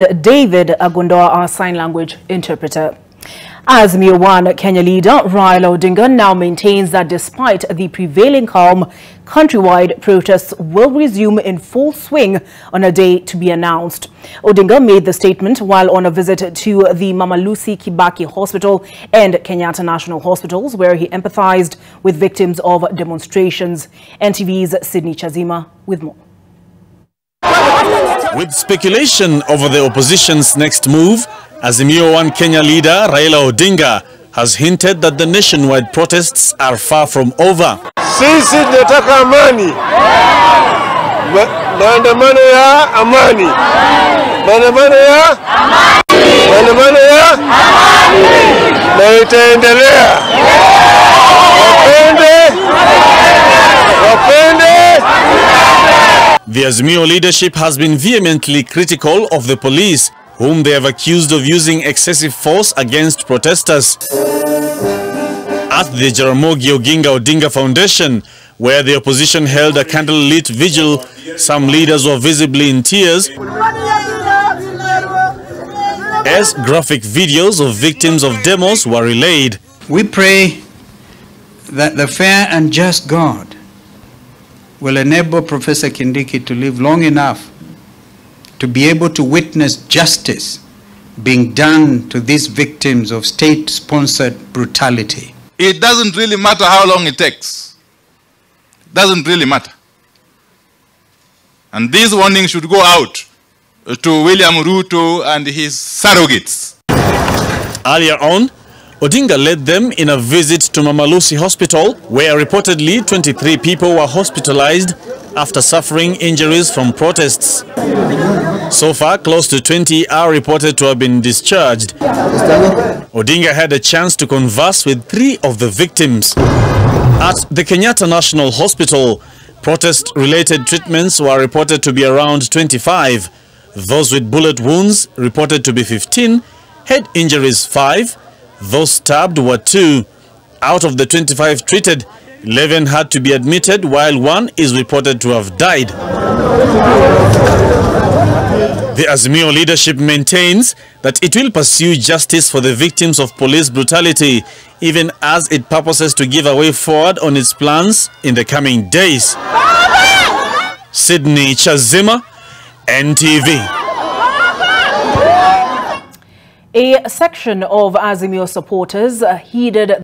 David Agundoa, our sign language interpreter. Azimio One Kenya leader Raila Odinga now maintains that despite the prevailing calm, countrywide protests will resume in full swing on a day to be announced. Odinga made the statement while on a visit to the Mama Lucy Kibaki Hospital and Kenyatta National Hospitals, where he empathized with victims of demonstrations. NTV's Sydney Chazima with more. With speculation over the opposition's next move, Azimio One Kenya leader Raila Odinga has hinted that the nationwide protests are far from over. Sisi tunataka amani. Maandamano ya amani. Maandamano ya amani. Maandamano ya amani. Na itaendelea. Wapende. The Azimio leadership has been vehemently critical of the police, whom they have accused of using excessive force against protesters. At the Jaramogi Oginga Odinga Foundation, where the opposition held a candlelit vigil, some leaders were visibly in tears as graphic videos of victims of demos were relayed. We pray that the fair and just God will enable Professor Kindiki to live long enough to be able to witness justice being done to these victims of state-sponsored brutality. It doesn't really matter how long it takes. It doesn't really matter. And this warning should go out to William Ruto and his surrogates. Earlier on, Odinga led them in a visit to Mama Lucy Hospital, where reportedly 23 people were hospitalized after suffering injuries from protests. So far, close to 20 are reported to have been discharged. Odinga had a chance to converse with 3 of the victims. At the Kenyatta National Hospital, protest-related treatments were reported to be around 25. Those with bullet wounds reported to be 15, head injuries 5, those stabbed were 2. Out of the 25 treated, 11 had to be admitted, while 1 is reported to have died. The Azimio leadership maintains that it will pursue justice for the victims of police brutality, even as it purposes to give a way forward on its plans in the coming days. Sydney Chazima, NTV. A section of Azimio supporters heeded